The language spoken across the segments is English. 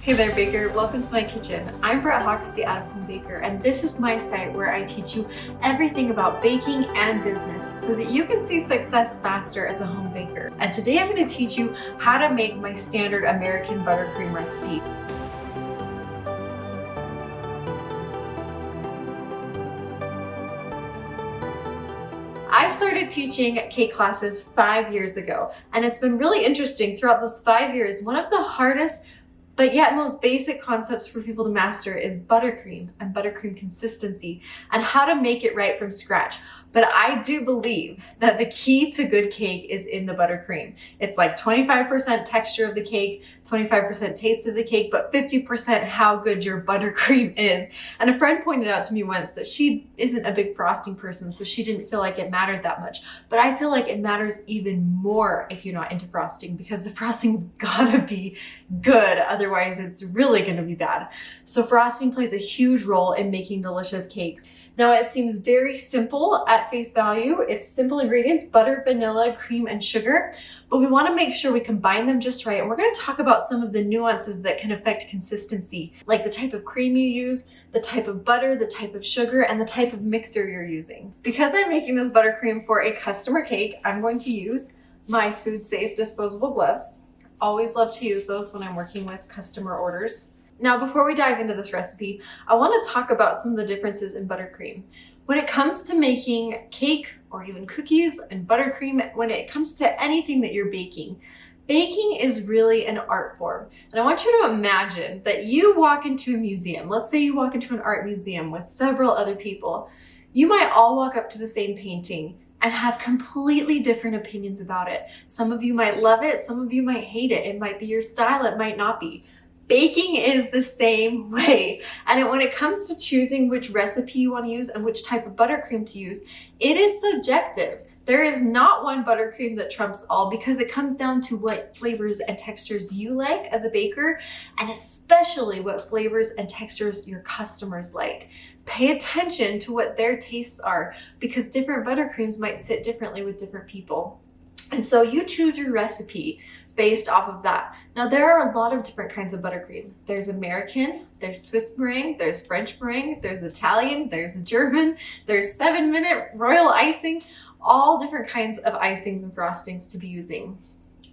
Hey there, baker. Welcome to my kitchen. I'm Brette, the out-of-home baker, and this is my site where I teach you everything about baking and business so that you can see success faster as a home baker. And today I'm going to teach you how to make my standard American buttercream recipe. I started teaching cake classes 5 years ago, and it's been really interesting throughout those 5 years. One of the hardest but yet most basic concepts for people to master is buttercream and buttercream consistency and how to make it right from scratch. But I do believe that the key to good cake is in the buttercream. It's like 25% texture of the cake, 25% taste of the cake, but 50% how good your buttercream is. And a friend pointed out to me once that she isn't a big frosting person, so she didn't feel like it mattered that much. But I feel like it matters even more if you're not into frosting, because the frosting's gotta be good. Otherwise, it's really gonna be bad. So frosting plays a huge role in making delicious cakes. Now, it seems very simple at face value. It's simple ingredients: butter, vanilla, cream, and sugar. But we want to make sure we combine them just right. And we're going to talk about some of the nuances that can affect consistency, like the type of cream you use, the type of butter, the type of sugar, and the type of mixer you're using. Because I'm making this buttercream for a customer cake, I'm going to use my food safe disposable gloves. Always love to use those when I'm working with customer orders. Now, before we dive into this recipe, I want to talk about some of the differences in buttercream. When it comes to making cake or even cookies and buttercream, when it comes to anything that you're baking, baking is really an art form. And I want you to imagine that you walk into a museum. Let's say you walk into an art museum with several other people. You might all walk up to the same painting and have completely different opinions about it. Some of you might love it, some of you might hate it. It might be your style, it might not be. Baking is the same way. And when it comes to choosing which recipe you want to use and which type of buttercream to use, it is subjective. There is not one buttercream that trumps all, because it comes down to what flavors and textures you like as a baker, and especially what flavors and textures your customers like. Pay attention to what their tastes are, because different buttercreams might sit differently with different people. And so you choose your recipe based off of that. Now, there are a lot of different kinds of buttercream. There's American, there's Swiss meringue, there's French meringue, there's Italian, there's German, there's 7-minute royal icing, all different kinds of icings and frostings to be using.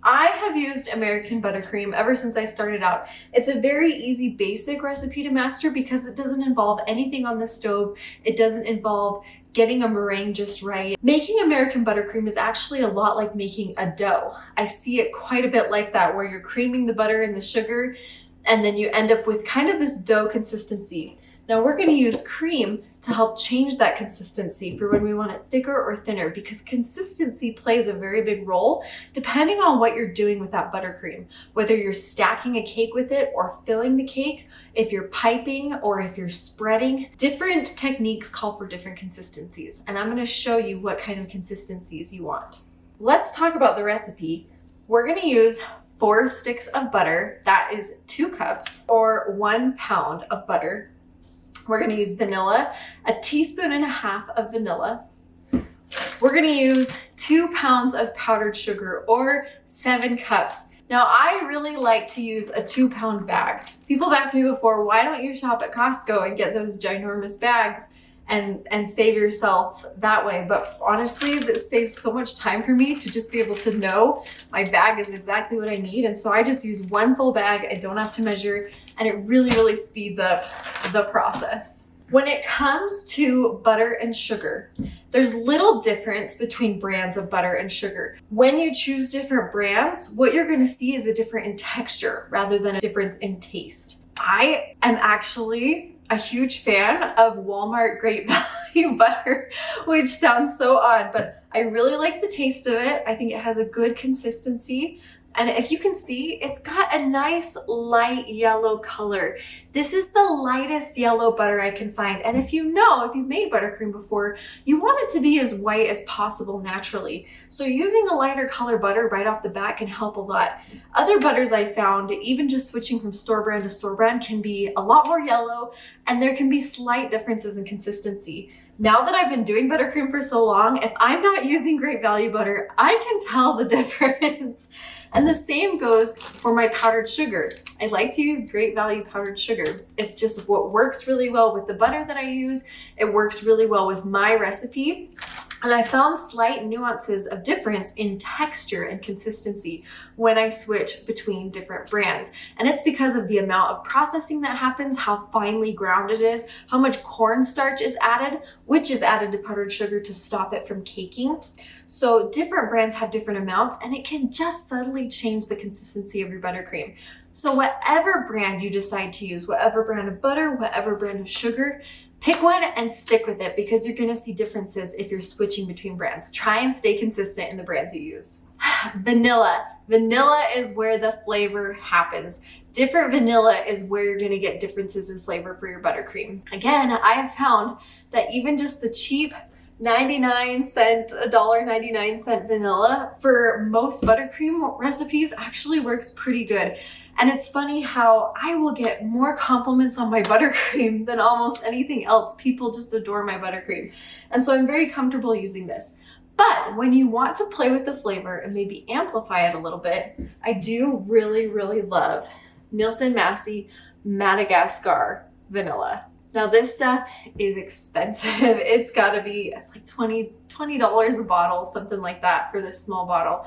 I have used American buttercream ever since I started out. It's a very easy, basic recipe to master because it doesn't involve anything on the stove. It doesn't involve getting a meringue just right. Making American buttercream is actually a lot like making a dough. I see it quite a bit like that, where you're creaming the butter and the sugar, and then you end up with kind of this dough consistency. Now, we're going to use cream to help change that consistency for when we want it thicker or thinner, because consistency plays a very big role depending on what you're doing with that buttercream. Whether you're stacking a cake with it or filling the cake, if you're piping or if you're spreading, different techniques call for different consistencies. And I'm going to show you what kind of consistencies you want. Let's talk about the recipe. We're going to use 4 sticks of butter. That is 2 cups, or 1 pound of butter. We're going to use vanilla, 1.5 teaspoons of vanilla. We're going to use 2 pounds of powdered sugar, or 7 cups. Now, I really like to use a 2-pound bag. People have asked me before, why don't you shop at Costco and get those ginormous bags and save yourself that way? But honestly, this saves so much time for me to just be able to know my bag is exactly what I need. And so I just use 1 full bag. I don't have to measure, and it really, really speeds up the process. When it comes to butter and sugar, there's little difference between brands of butter and sugar. When you choose different brands, what you're going to see is a difference in texture rather than a difference in taste. I am actually a huge fan of Walmart Great Value butter, which sounds so odd, but I really like the taste of it. I think it has a good consistency. And if you can see, it's got a nice light yellow color. This is the lightest yellow butter I can find. And if you've made buttercream before, you want it to be as white as possible naturally. So using a lighter color butter right off the bat can help a lot. Other butters I found, even just switching from store brand to store brand, can be a lot more yellow, and there can be slight differences in consistency. Now that I've been doing buttercream for so long, if I'm not using Great Value butter, I can tell the difference. And the same goes for my powdered sugar. I like to use Great Value powdered sugar. It's just what works really well with the butter that I use. It works really well with my recipe. And I found slight nuances of difference in texture and consistency when I switch between different brands. And it's because of the amount of processing that happens, how finely ground it is, how much cornstarch is added, which is added to powdered sugar to stop it from caking. So different brands have different amounts, and it can just subtly change the consistency of your buttercream. So whatever brand you decide to use, whatever brand of butter, whatever brand of sugar, pick one and stick with it, because you're gonna see differences if you're switching between brands. Try and stay consistent in the brands you use. Vanilla. Vanilla is where the flavor happens. Different vanilla is where you're gonna get differences in flavor for your buttercream. Again, I have found that even just the cheap 99-cent, $1.99 vanilla for most buttercream recipes actually works pretty good. And it's funny how I will get more compliments on my buttercream than almost anything else. People just adore my buttercream. And so I'm very comfortable using this. But when you want to play with the flavor and maybe amplify it a little bit, I do really, really love Nielsen Massey Madagascar vanilla. Now this stuff is expensive. It's like $20 a bottle, something like that for this small bottle.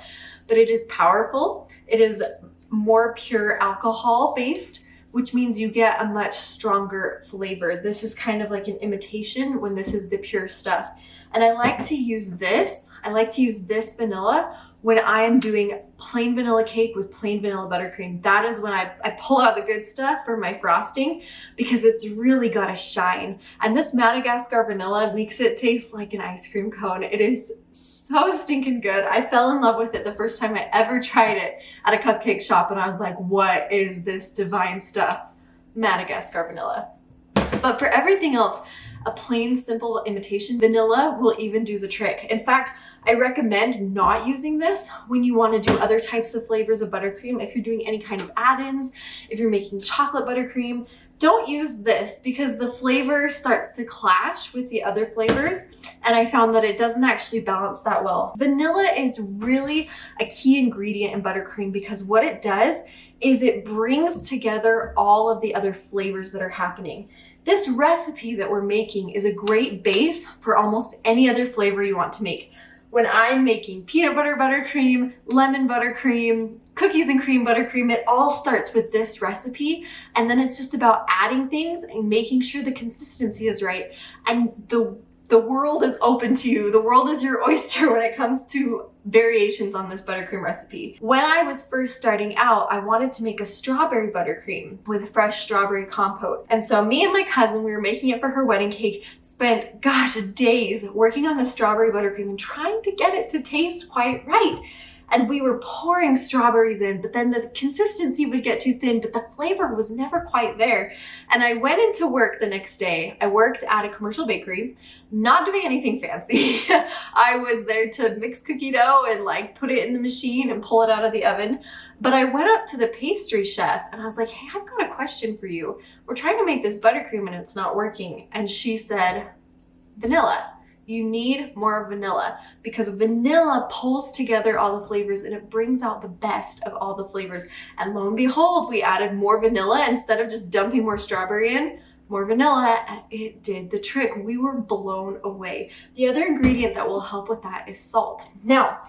But it is powerful. It is more pure alcohol based, which means you get a much stronger flavor. This is kind of like an imitation when this is the pure stuff. And I like to use this. I like to use this vanilla when I am doing plain vanilla cake with plain vanilla buttercream. That is when I pull out the good stuff for my frosting, because it's really got a shine. And this Madagascar vanilla makes it taste like an ice cream cone. It is so stinking good. I fell in love with it the first time I ever tried it at a cupcake shop, and I was like, what is this divine stuff? Madagascar vanilla. But for everything else, a plain, simple imitation vanilla will even do the trick. In fact, I recommend not using this when you want to do other types of flavors of buttercream. If you're doing any kind of add-ins, if you're making chocolate buttercream, don't use this, because the flavor starts to clash with the other flavors. And I found that it doesn't actually balance that well. Vanilla is really a key ingredient in buttercream, because what it does is it brings together all of the other flavors that are happening. This recipe that we're making is a great base for almost any other flavor you want to make. When I'm making peanut butter buttercream, lemon buttercream, cookies and cream buttercream, it all starts with this recipe. And then it's just about adding things and making sure the consistency is right. And the world is open to you. The world is your oyster when it comes to variations on this buttercream recipe. When I was first starting out, I wanted to make a strawberry buttercream with fresh strawberry compote. And so me and my cousin, we were making it for her wedding cake, spent, days working on the strawberry buttercream and trying to get it to taste quite right. And we were pouring strawberries in, but then the consistency would get too thin, but the flavor was never quite there. And I went into work the next day. I worked at a commercial bakery, not doing anything fancy. I was there to mix cookie dough and like put it in the machine and pull it out of the oven. But I went up to the pastry chef and I was like, hey, I've got a question for you. We're trying to make this buttercream and it's not working. And she said, vanilla. You need more vanilla, because vanilla pulls together all the flavors and it brings out the best of all the flavors. And lo and behold, we added more vanilla instead of just dumping more strawberry in, more vanilla, and it did the trick. We were blown away. The other ingredient that will help with that is salt. Now,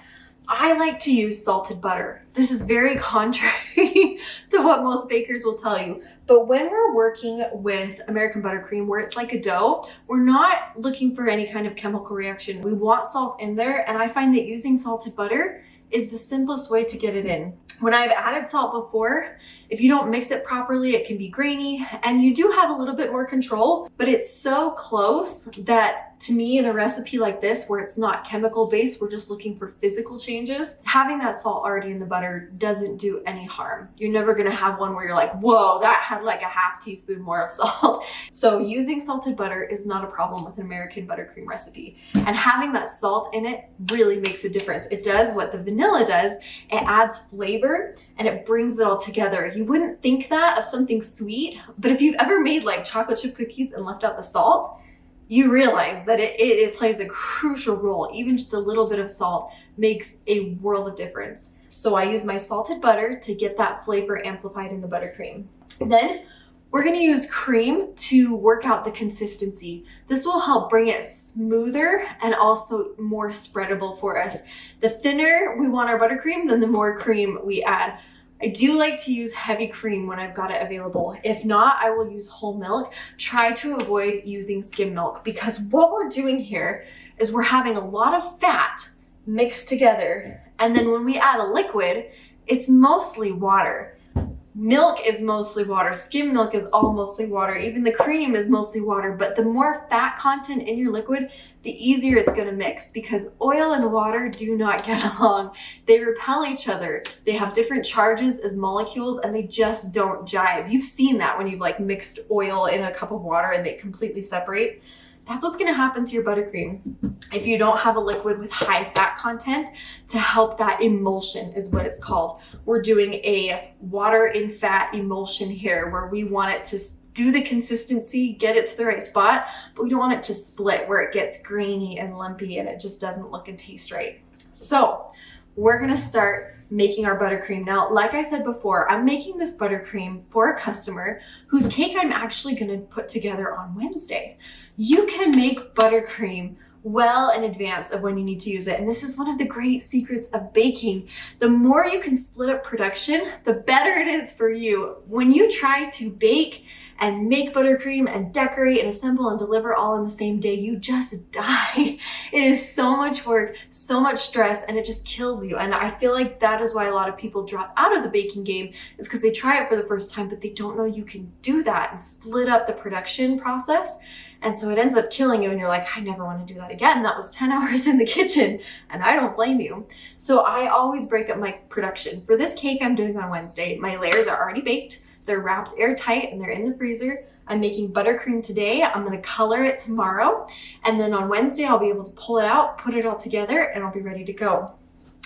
I like to use salted butter. This is very contrary to what most bakers will tell you. But when we're working with American Buttercream, where it's like a dough, we're not looking for any kind of chemical reaction. We want salt in there, and I find that using salted butter is the simplest way to get it in. When I've added salt before, if you don't mix it properly, it can be grainy, and you do have a little bit more control, but it's so close that to me, in a recipe like this, where it's not chemical based, we're just looking for physical changes, having that salt already in the butter doesn't do any harm. You're never gonna have one where you're like, whoa, that had like a half teaspoon more of salt. So using salted butter is not a problem with an American buttercream recipe. And having that salt in it really makes a difference. It does what the vanilla does. It adds flavor and it brings it all together. You wouldn't think that of something sweet, but if you've ever made like chocolate chip cookies and left out the salt, you realize that it plays a crucial role. Even just a little bit of salt makes a world of difference. So I use my salted butter to get that flavor amplified in the buttercream. Then we're gonna use cream to work out the consistency. This will help bring it smoother and also more spreadable for us. The thinner we want our buttercream, then the more cream we add. I do like to use heavy cream when I've got it available. If not, I will use whole milk. Try to avoid using skim milk, because what we're doing here is we're having a lot of fat mixed together. And then when we add a liquid, it's mostly water. Milk is mostly water. Skim milk is all mostly water. Even the cream is mostly water. But the more fat content in your liquid, the easier it's going to mix, because oil and water do not get along. They repel each other. They have different charges as molecules, and they just don't jive. You've seen that when you've like mixed oil in a cup of water and they completely separate. That's what's going to happen to your buttercream if you don't have a liquid with high fat content to help that emulsion, is what it's called. We're doing a water in fat emulsion here, where we want it to do the consistency, get it to the right spot, but we don't want it to split where it gets grainy and lumpy and it just doesn't look and taste right. So we're gonna start making our buttercream. Now, like I said before, I'm making this buttercream for a customer whose cake I'm actually gonna put together on Wednesday. You can make buttercream well in advance of when you need to use it. And this is one of the great secrets of baking. The more you can split up production, the better it is for you. When you try to bake and make buttercream and decorate and assemble and deliver all in the same day, you just die. It is so much work, so much stress, and it just kills you. And I feel like that is why a lot of people drop out of the baking game, is because they try it for the first time, but they don't know you can do that and split up the production process. And so it ends up killing you, and you're like, I never want to do that again. That was 10 hours in the kitchen, and I don't blame you. So I always break up my production. For this cake I'm doing on Wednesday, my layers are already baked. They're wrapped airtight and they're in the freezer. I'm making buttercream today. I'm gonna color it tomorrow. And then on Wednesday, I'll be able to pull it out, put it all together, and I'll be ready to go.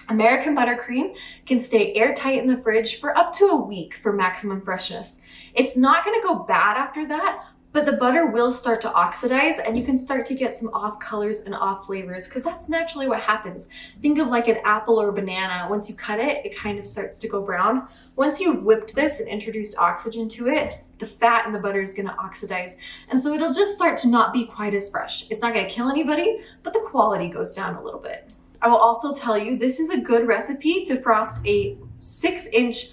American Buttercream can stay airtight in the fridge for up to a week for maximum freshness. It's not gonna go bad after that, but the butter will start to oxidize and you can start to get some off colors and off flavors, because that's naturally what happens. Think of like an apple or banana. Once you cut it, it kind of starts to go brown. Once you've whipped this and introduced oxygen to it, the fat in the butter is gonna oxidize. And so it'll just start to not be quite as fresh. It's not gonna kill anybody, but the quality goes down a little bit. I will also tell you, this is a good recipe to frost a 6-inch,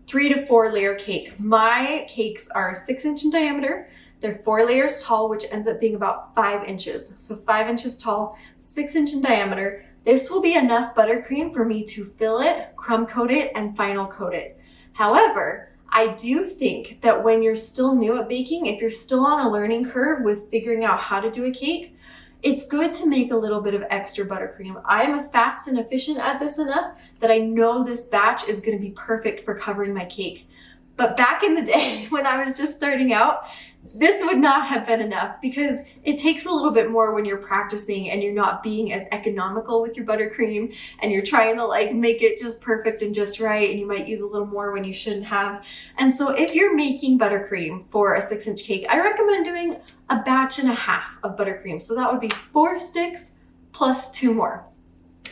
3 to 4 layer cake. My cakes are 6-inch in diameter. They're 4 layers tall, which ends up being about 5 inches. So 5 inches tall, 6-inch in diameter. This will be enough buttercream for me to fill it, crumb coat it, and final coat it. However, I do think that when you're still new at baking, if you're still on a learning curve with figuring out how to do a cake, it's good to make a little bit of extra buttercream. I'm fast and efficient at this enough that I know this batch is gonna be perfect for covering my cake. But back in the day when I was just starting out, this would not have been enough, because it takes a little bit more when you're practicing and you're not being as economical with your buttercream and you're trying to like make it just perfect and just right, and you might use a little more when you shouldn't have. And so if you're making buttercream for a 6-inch cake, I recommend doing a batch and a half of buttercream. So that would be 4 sticks plus 2 more.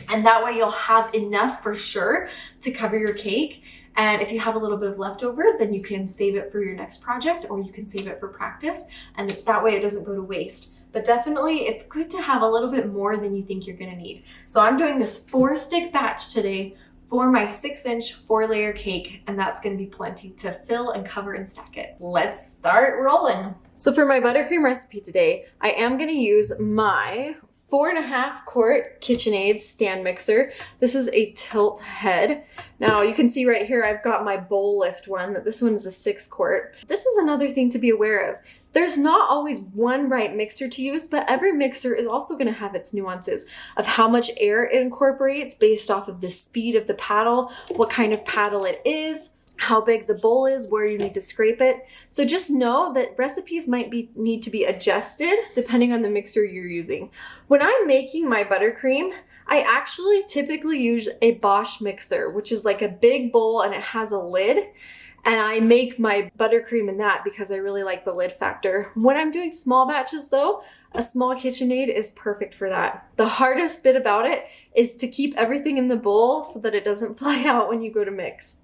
And that way you'll have enough for sure to cover your cake. And if you have a little bit of leftover, then you can save it for your next project, or you can save it for practice. And that way it doesn't go to waste. But definitely it's good to have a little bit more than you think you're gonna need. So I'm doing this 4-stick batch today for my 6-inch 4-layer cake, and that's gonna be plenty to fill and cover and stack it. Let's start rolling. So for my buttercream recipe today, I am gonna use my 4.5 quart KitchenAid stand mixer. This is a tilt head. Now you can see right here, I've got my bowl lift one. This one is a 6 quart. This is another thing to be aware of. There's not always one right mixer to use, but every mixer is also gonna have its nuances of how much air it incorporates based off of the speed of the paddle, what kind of paddle it is, how big the bowl is, where you need to scrape it. So just know that recipes might need to be adjusted depending on the mixer you're using. When I'm making my buttercream, I actually typically use a Bosch mixer, which is like a big bowl and it has a lid. And I make my buttercream in that because I really like the lid factor. When I'm doing small batches though, a small KitchenAid is perfect for that. The hardest bit about it is to keep everything in the bowl so that it doesn't fly out when you go to mix.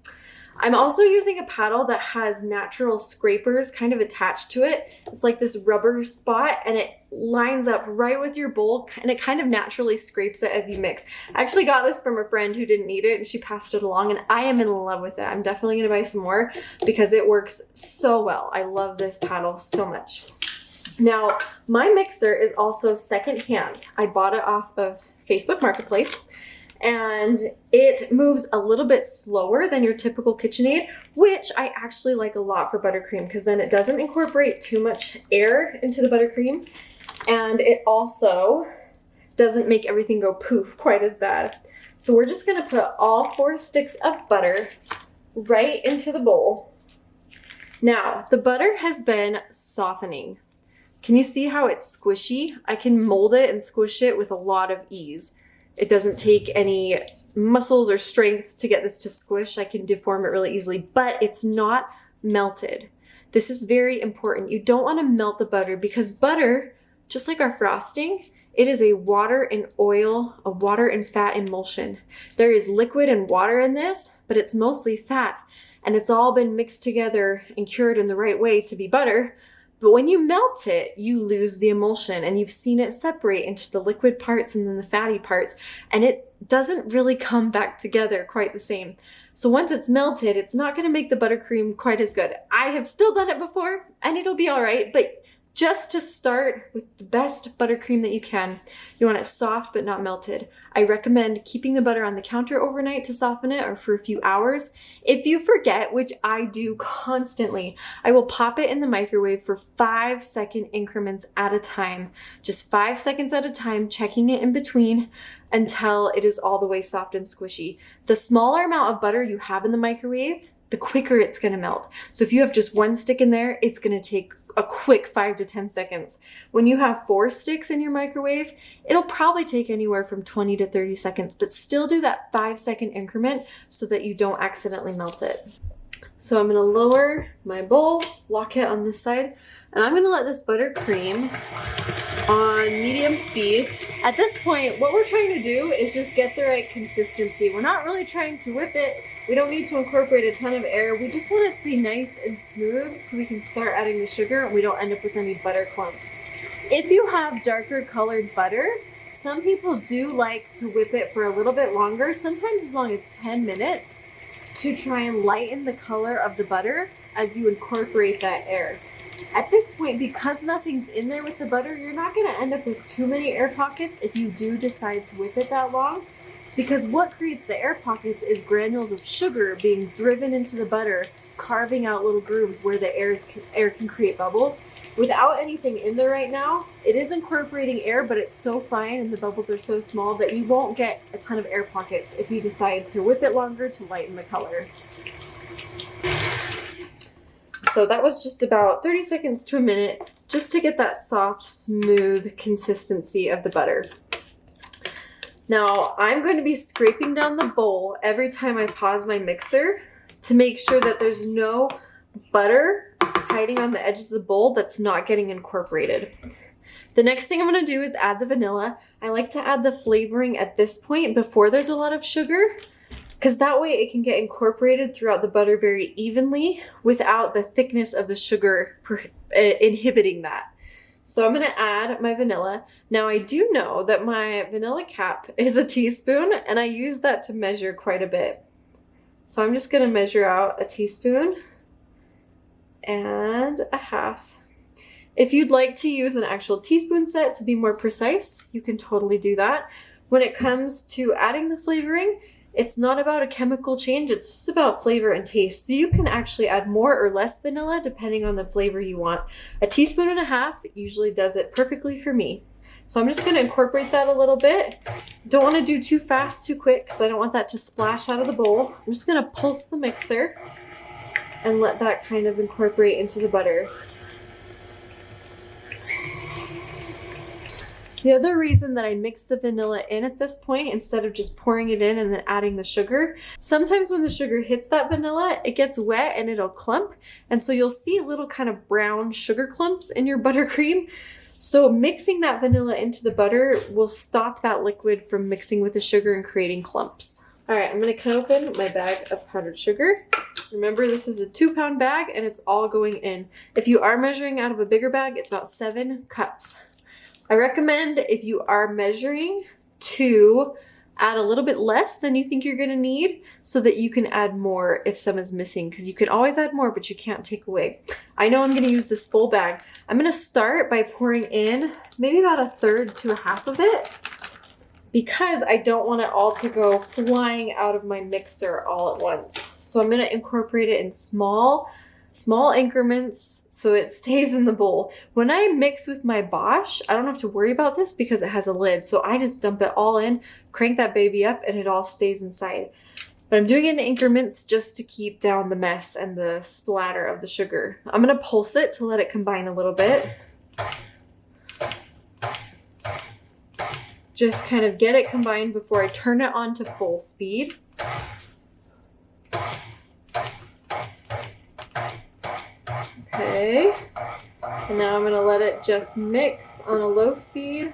I'm also using a paddle that has natural scrapers kind of attached to it. It's like this rubber spot and it lines up right with your bowl and it kind of naturally scrapes it as you mix. I actually got this from a friend who didn't need it and she passed it along and I am in love with it. I'm definitely gonna buy some more because it works so well. I love this paddle so much. Now, my mixer is also secondhand. I bought it off of Facebook Marketplace. And it moves a little bit slower than your typical KitchenAid, which I actually like a lot for buttercream because then it doesn't incorporate too much air into the buttercream. And it also doesn't make everything go poof quite as bad. So we're just gonna put all 4 sticks of butter right into the bowl. Now, the butter has been softening. Can you see how it's squishy? I can mold it and squish it with a lot of ease. It doesn't take any muscles or strength to get this to squish. I can deform it really easily, but it's not melted. This is very important. You don't want to melt the butter because butter, just like our frosting, it is a water and oil, a water and fat emulsion. There is liquid and water in this, but it's mostly fat and it's all been mixed together and cured in the right way to be butter. But when you melt it, you lose the emulsion and you've seen it separate into the liquid parts and then the fatty parts, and it doesn't really come back together quite the same. So once it's melted, it's not gonna make the buttercream quite as good. I have still done it before and it'll be all right, but just to start with the best buttercream that you can, you want it soft but not melted. I recommend keeping the butter on the counter overnight to soften it or for a few hours. If you forget, which I do constantly, I will pop it in the microwave for 5-second increments at a time. Just 5 seconds at a time, checking it in between until it is all the way soft and squishy. The smaller amount of butter you have in the microwave, the quicker it's gonna melt. So if you have just 1 stick in there, it's gonna take a quick 5 to 10 seconds. When you have 4 sticks in your microwave, it'll probably take anywhere from 20 to 30 seconds, but still do that 5-second increment so that you don't accidentally melt it. So I'm gonna lower my bowl, lock it on this side, and I'm gonna let this buttercream on medium speed. At this point, what we're trying to do is just get the right consistency. We're not really trying to whip it. We don't need to incorporate a ton of air. We just want it to be nice and smooth so we can start adding the sugar and we don't end up with any butter clumps. If you have darker colored butter, some people do like to whip it for a little bit longer, sometimes as long as 10 minutes, to try and lighten the color of the butter as you incorporate that air. At this point, because nothing's in there with the butter, you're not gonna end up with too many air pockets if you do decide to whip it that long. Because what creates the air pockets is granules of sugar being driven into the butter, carving out little grooves where the air can create bubbles. Without anything in there right now, it is incorporating air, but it's so fine and the bubbles are so small that you won't get a ton of air pockets if you decide to whip it longer to lighten the color. So that was just about 30 seconds to a minute, just to get that soft, smooth consistency of the butter. Now, I'm going to be scraping down the bowl every time I pause my mixer to make sure that there's no butter hiding on the edges of the bowl that's not getting incorporated. The next thing I'm going to do is add the vanilla. I like to add the flavoring at this point before there's a lot of sugar, because that way it can get incorporated throughout the butter very evenly without the thickness of the sugar inhibiting that. So I'm gonna add my vanilla. Now I do know that my vanilla cap is a teaspoon and I use that to measure quite a bit. So I'm just gonna measure out a teaspoon and a half. If you'd like to use an actual teaspoon set to be more precise, you can totally do that. When it comes to adding the flavoring, it's not about a chemical change, it's just about flavor and taste. So you can actually add more or less vanilla depending on the flavor you want. A teaspoon and a half usually does it perfectly for me. So I'm just gonna incorporate that a little bit. Don't wanna do too fast, too quick, because I don't want that to splash out of the bowl. I'm just gonna pulse the mixer and let that kind of incorporate into the butter. The other reason that I mix the vanilla in at this point instead of just pouring it in and then adding the sugar, sometimes when the sugar hits that vanilla, it gets wet and it'll clump. And so you'll see little kind of brown sugar clumps in your buttercream. So mixing that vanilla into the butter will stop that liquid from mixing with the sugar and creating clumps. All right, I'm gonna cut open my bag of powdered sugar. Remember, this is a 2-pound bag and it's all going in. If you are measuring out of a bigger bag, it's about 7 cups. I recommend, if you are measuring, to add a little bit less than you think you're gonna need so that you can add more if some is missing, because you can always add more, but you can't take away. I know I'm gonna use this full bag. I'm gonna start by pouring in maybe about 1/3 to 1/2 of it, because I don't want it all to go flying out of my mixer all at once. So I'm gonna incorporate it in small increments so it stays in the bowl. When I mix with my Bosch, I don't have to worry about this because it has a lid. So I just dump it all in, crank that baby up, and it all stays inside. But I'm doing it in increments just to keep down the mess and the splatter of the sugar. I'm gonna pulse it to let it combine a little bit. Just kind of get it combined before I turn it on to full speed. Okay, and now I'm gonna let it just mix on a low speed.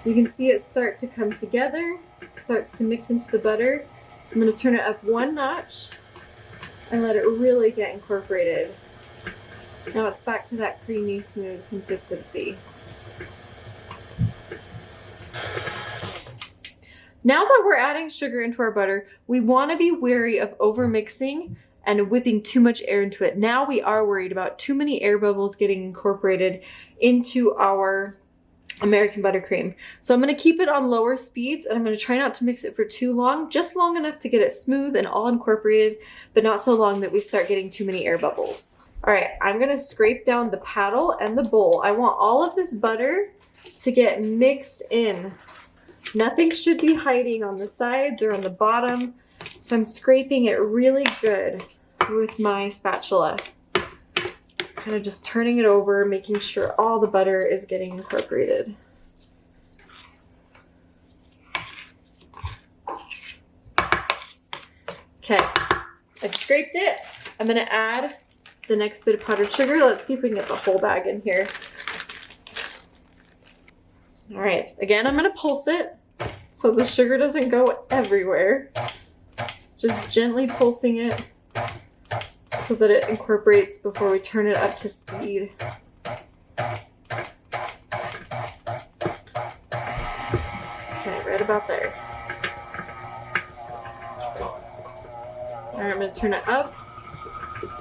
You can see it start to come together. It starts to mix into the butter. I'm gonna turn it up 1 notch and let it really get incorporated. Now it's back to that creamy, smooth consistency. Now that we're adding sugar into our butter, we want to be wary of over-mixing and whipping too much air into it. Now we are worried about too many air bubbles getting incorporated into our American buttercream. So I'm going to keep it on lower speeds, and I'm going to try not to mix it for too long, just long enough to get it smooth and all incorporated, but not so long that we start getting too many air bubbles. All right, I'm going to scrape down the paddle and the bowl. I want all of this butter to get mixed in. Nothing should be hiding on the sides or on the bottom. So I'm scraping it really good with my spatula. Kind of just turning it over, making sure all the butter is getting incorporated. Okay, I've scraped it. I'm gonna add the next bit of powdered sugar. Let's see if we can get the whole bag in here. All right, again, I'm gonna pulse it so the sugar doesn't go everywhere. Just gently pulsing it so that it incorporates before we turn it up to speed. Okay, right about there. All right, I'm gonna turn it up.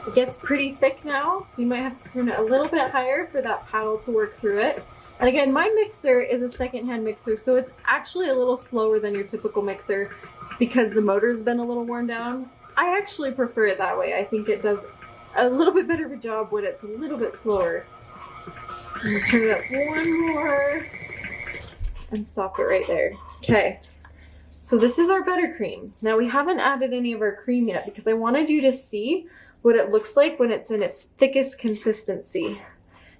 It gets pretty thick now, so you might have to turn it a little bit higher for that paddle to work through it. And again, my mixer is a secondhand mixer, so it's actually a little slower than your typical mixer because the motor's been a little worn down. I actually prefer it that way. I think it does a little bit better of a job when it's a little bit slower. I'm gonna turn it up one more and stop it right there. Okay, so this is our buttercream. Now we haven't added any of our cream yet because I wanted you to see what it looks like when it's in its thickest consistency.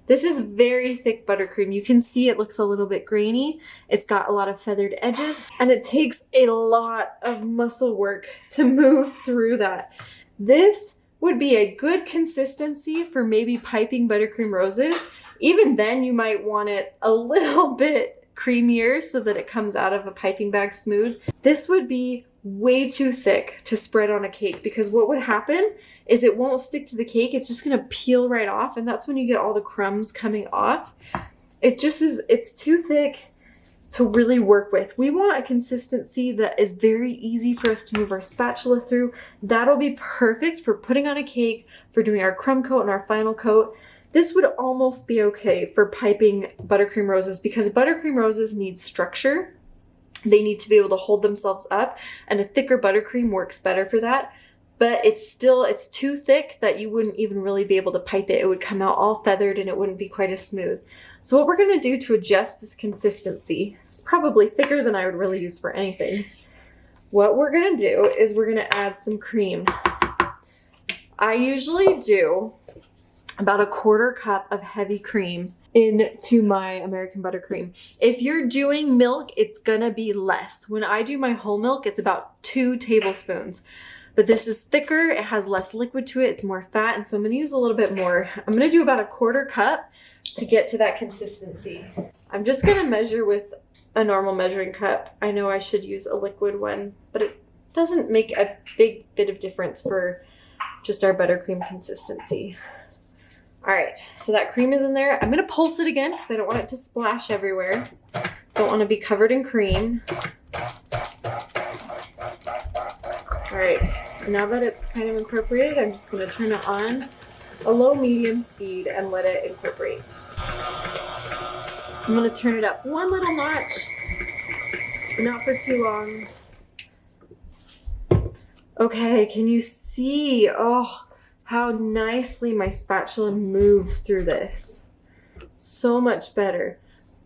This is very thick buttercream. You can see it looks a little bit grainy. It's got a lot of feathered edges, and it takes a lot of muscle work to move through that. This would be a good consistency for maybe piping buttercream roses. Even then, you might want it a little bit creamier so that it comes out of a piping bag smooth. This would be way too thick to spread on a cake because what would happen is it won't stick to the cake. It's just gonna peel right off, and that's when you get all the crumbs coming off. It's too thick to really work with. We want a consistency that is very easy for us to move our spatula through. That'll be perfect for putting on a cake, for doing our crumb coat and our final coat. This would almost be okay for piping buttercream roses because buttercream roses need structure. They need to be able to hold themselves up, and a thicker buttercream works better for that. But it's too thick that you wouldn't even really be able to pipe it. It would come out all feathered and it wouldn't be quite as smooth. So what we're gonna do to adjust this consistency, it's probably thicker than I would really use for anything. What we're gonna do is we're gonna add some cream. I usually do about a 1/4 cup of heavy cream into my American Buttercream. If you're doing milk, it's gonna be less. When I do my whole milk, it's about 2 tablespoons. But this is thicker, it has less liquid to it, it's more fat, and so I'm gonna use a little bit more. I'm gonna do about a 1/4 cup to get to that consistency. I'm just gonna measure with a normal measuring cup. I know I should use a liquid one, but it doesn't make a big bit of difference for just our buttercream consistency. All right, so that cream is in there. I'm gonna pulse it again because I don't want it to splash everywhere. Don't want to be covered in cream. All right, now that it's kind of incorporated, I'm just gonna turn it on a low-medium speed and let it incorporate. I'm gonna turn it up one little notch, not for too long. Okay, can you see? Oh, how nicely my spatula moves through this. So much better.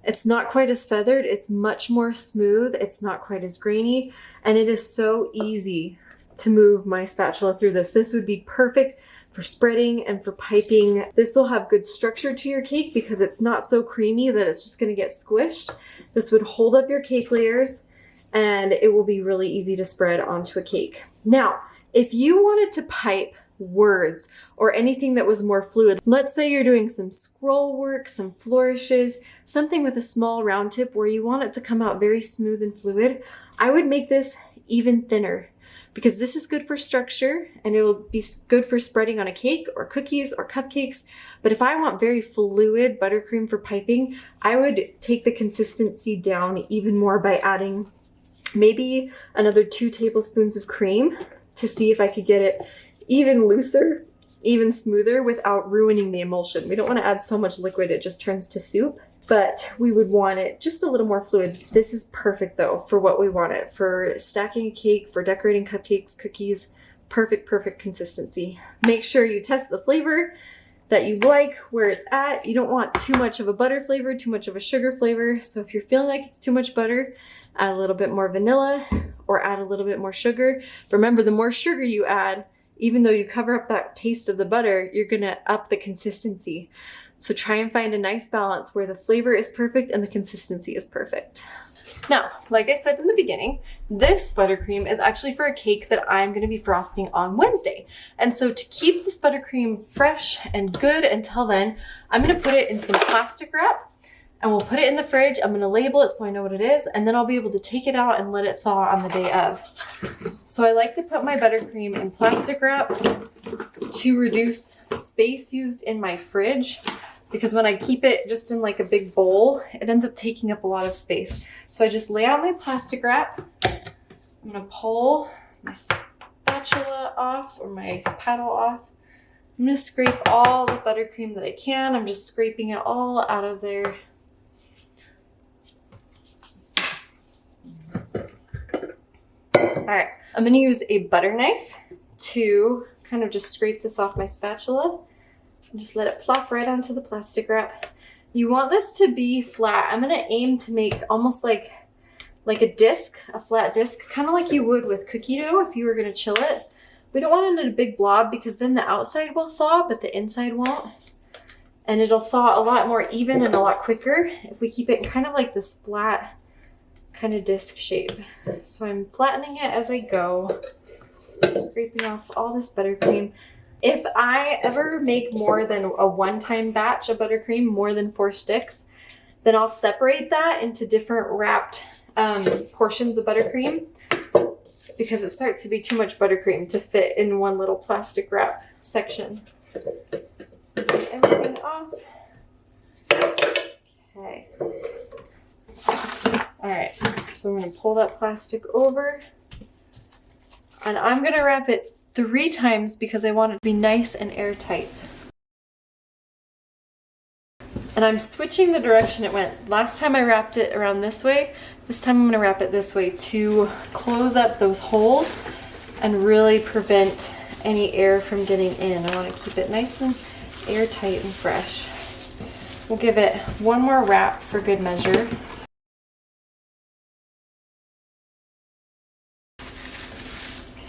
It's not quite as feathered, it's much more smooth, it's not quite as grainy, and it is so easy to move my spatula through this. This would be perfect for spreading and for piping. This will have good structure to your cake because it's not so creamy that it's just gonna get squished. This would hold up your cake layers and it will be really easy to spread onto a cake. Now, if you wanted to pipe words or anything that was more fluid, let's say you're doing some scroll work, some flourishes, something with a small round tip where you want it to come out very smooth and fluid, I would make this even thinner because this is good for structure and it will be good for spreading on a cake or cookies or cupcakes. But if I want very fluid buttercream for piping, I would take the consistency down even more by adding maybe another 2 tablespoons of cream to see if I could get it even looser, even smoother without ruining the emulsion. We don't want to add so much liquid it just turns to soup, but we would want it just a little more fluid. This is perfect though for what we want it, for stacking a cake, for decorating cupcakes, cookies. Perfect, perfect consistency. Make sure you test the flavor that you like, where it's at. You don't want too much of a butter flavor, too much of a sugar flavor. So if you're feeling like it's too much butter, add a little bit more vanilla or add a little bit more sugar. Remember, the more sugar you add, even though you cover up that taste of the butter, you're gonna up the consistency. So try and find a nice balance where the flavor is perfect and the consistency is perfect. Now, like I said in the beginning, this buttercream is actually for a cake that I'm gonna be frosting on Wednesday. And so to keep this buttercream fresh and good until then, I'm gonna put it in some plastic wrap and we'll put it in the fridge. I'm gonna label it so I know what it is, and then I'll be able to take it out and let it thaw on the day of. So I like to put my buttercream in plastic wrap to reduce space used in my fridge, because when I keep it just in like a big bowl, it ends up taking up a lot of space. So I just lay out my plastic wrap. I'm gonna pull my spatula off or my paddle off. I'm gonna scrape all the buttercream that I can. I'm just scraping it all out of there. All right, I'm gonna use a butter knife to kind of just scrape this off my spatula and just let it plop right onto the plastic wrap. You want this to be flat. I'm gonna aim to make almost like a disc, a flat disc, kind of like you would with cookie dough if you were gonna chill it. We don't want it in a big blob because then the outside will thaw, but the inside won't. And it'll thaw a lot more even and a lot quicker if we keep it kind of like this flat kind of disc shape. So I'm flattening it as I go, scraping off all this buttercream. If I ever make more than a one-time batch of buttercream, more than 4 sticks, then I'll separate that into different wrapped portions of buttercream, because it starts to be too much buttercream to fit in one little plastic wrap section. So get everything off. Okay. All right, so I'm gonna pull that plastic over and I'm gonna wrap it 3 times because I want it to be nice and airtight. And I'm switching the direction it went. Last time I wrapped it around this way. This time I'm gonna wrap it this way to close up those holes and really prevent any air from getting in. I wanna keep it nice and airtight and fresh. We'll give it one more wrap for good measure.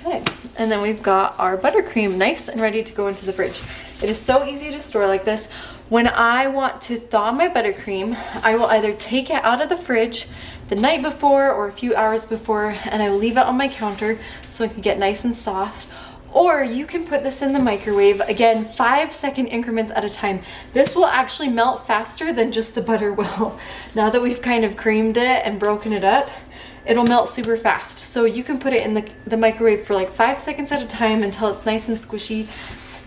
Okay, And then we've got our buttercream, nice and ready to go into the fridge. It is so easy to store like this. When I want to thaw my buttercream, I will either take it out of the fridge the night before or a few hours before, and I will leave it on my counter so it can get nice and soft. Or you can put this in the microwave, again, 5-second increments at a time. This will actually melt faster than just the butter will. Now that we've kind of creamed it and broken it up, it'll melt super fast. So you can put it in the microwave for like 5 seconds at a time until it's nice and squishy.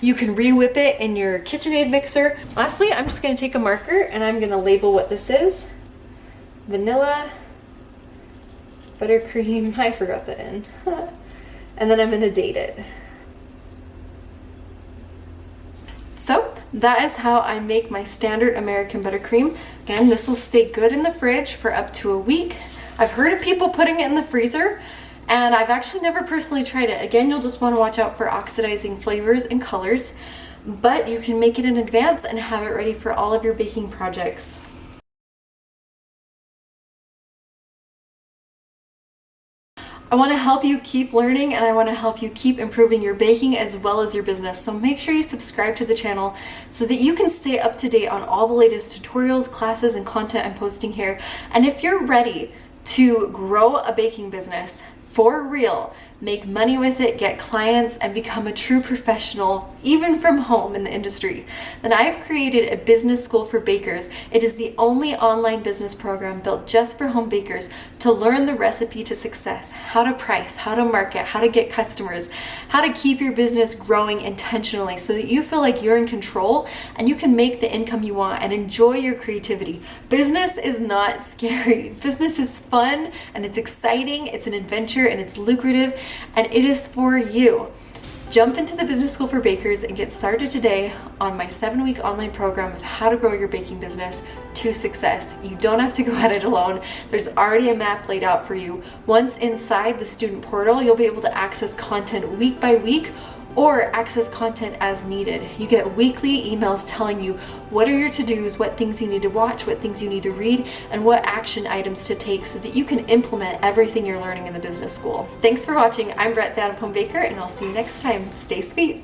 You can re-whip it in your KitchenAid mixer. Lastly, I'm just gonna take a marker and I'm gonna label what this is. Vanilla, buttercream, I forgot the N. And then I'm gonna date it. So that is how I make my standard American buttercream. Again, this will stay good in the fridge for up to a week. I've heard of people putting it in the freezer, and I've actually never personally tried it. Again, you'll just want to watch out for oxidizing flavors and colors, but you can make it in advance and have it ready for all of your baking projects. I want to help you keep learning, and I want to help you keep improving your baking as well as your business. So make sure you subscribe to the channel so that you can stay up to date on all the latest tutorials, classes, and content I'm posting here. And if you're ready to grow a baking business for real, make money with it, get clients, and become a true professional, even from home in the industry, then I've created a business school for bakers. It is the only online business program built just for home bakers to learn the recipe to success, how to price, how to market, how to get customers, how to keep your business growing intentionally so that you feel like you're in control and you can make the income you want and enjoy your creativity. Business is not scary. Business is fun and it's exciting, it's an adventure, and it's lucrative, and it is for you. Jump into the Business School for Bakers and get started today on my 7-week online program of how to grow your baking business to success. You don't have to go at it alone. There's already a map laid out for you. Once inside the student portal, you'll be able to access content week by week or access content as needed. You get weekly emails telling you what are your to-dos, what things you need to watch, what things you need to read, and what action items to take so that you can implement everything you're learning in the business school. Thanks for watching. I'm Brette, the Out of Home Baker, and I'll see you next time. Stay sweet.